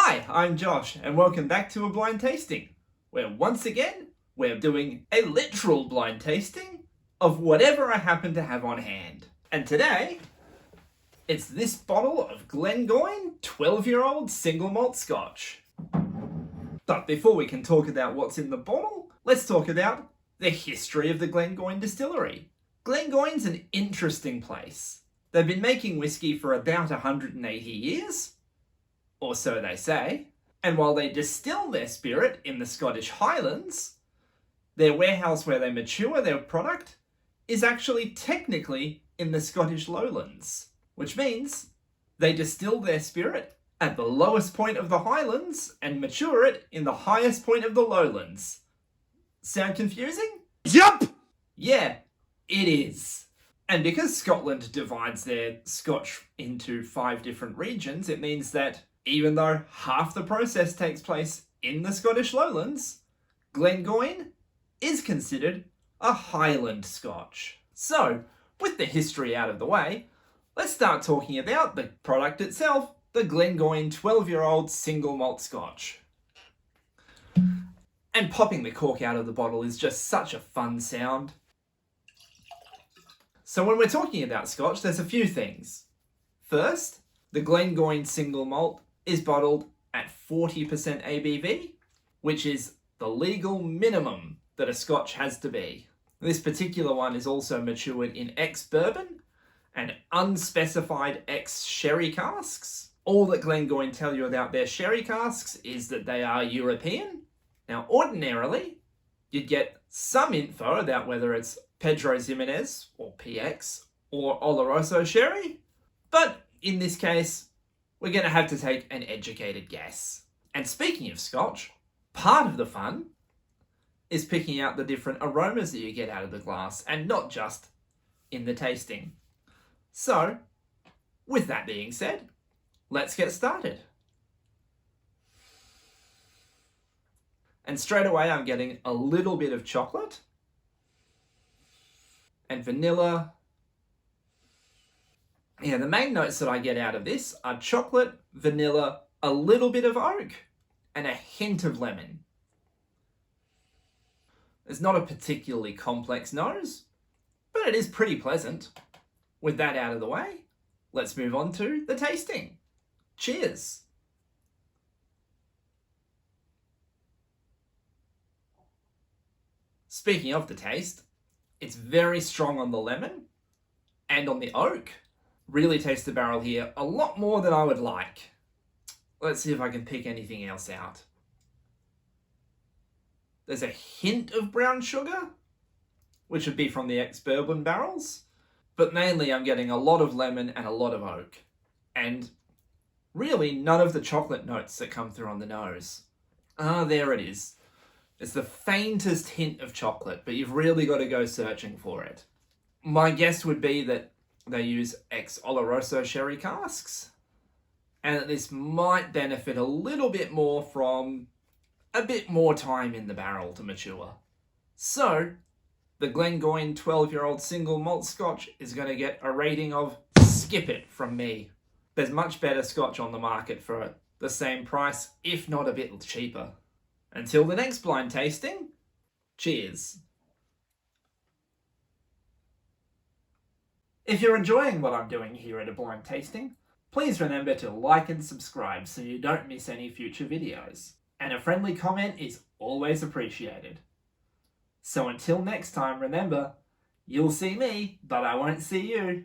Hi, I'm Josh, and welcome back to a blind tasting, where once again, we're doing a literal blind tasting of whatever I happen to have on hand. And today, it's this bottle of GlenGoyne 12-year-old single malt scotch. But before we can talk about what's in the bottle, let's talk about the history of the GlenGoyne distillery. GlenGoyne's an interesting place. They've been making whiskey for about 180 years, or so they say, and while they distill their spirit in the Scottish Highlands, their warehouse where they mature their product is actually technically in the Scottish Lowlands, which means they distill their spirit at the lowest point of the Highlands and mature it in the highest point of the Lowlands. Sound confusing? Yup! Yeah, it is. And because Scotland divides their Scotch into 5 different regions, it means that even though half the process takes place in the Scottish Lowlands, GlenGoyne is considered a Highland Scotch. So, with the history out of the way, let's start talking about the product itself, the GlenGoyne 12-year-old single malt Scotch. And popping the cork out of the bottle is just such a fun sound. So when we're talking about Scotch, there's a few things. First, the GlenGoyne single malt is bottled at 40% ABV, which is the legal minimum that a Scotch has to be. This particular one is also matured in ex-bourbon and unspecified ex-sherry casks. All that GlenGoyne tell you about their sherry casks is that they are European. Now, ordinarily, you'd get some info about whether it's Pedro Ximénez, or PX, or Oloroso sherry, but in this case, we're going to have to take an educated guess. And speaking of Scotch, part of the fun is picking out the different aromas that you get out of the glass, and not just in the tasting. So, with that being said, let's get started. And straight away I'm getting a little bit of chocolate and vanilla. Yeah, the main notes that I get out of this are chocolate, vanilla, a little bit of oak, and a hint of lemon. It's not a particularly complex nose, but it is pretty pleasant. With that out of the way, let's move on to the tasting. Cheers! Speaking of the taste, it's very strong on the lemon and on the oak. Really taste the barrel here a lot more than I would like. Let's see if I can pick anything else out. There's a hint of brown sugar, which would be from the ex-bourbon barrels, but mainly I'm getting a lot of lemon and a lot of oak, and really none of the chocolate notes that come through on the nose. Ah, there it is. It's the faintest hint of chocolate, but you've really got to go searching for it. My guess would be that they use ex-Oloroso sherry casks, and that this might benefit a little bit more from a bit more time in the barrel to mature. So, the GlenGoyne 12-year-old single malt Scotch is going to get a rating of skip it from me. There's much better Scotch on the market for the same price, if not a bit cheaper. Until the next blind tasting, cheers. If you're enjoying what I'm doing here at a blind tasting, please remember to like and subscribe so you don't miss any future videos. And a friendly comment is always appreciated. So until next time, remember, you'll see me, but I won't see you.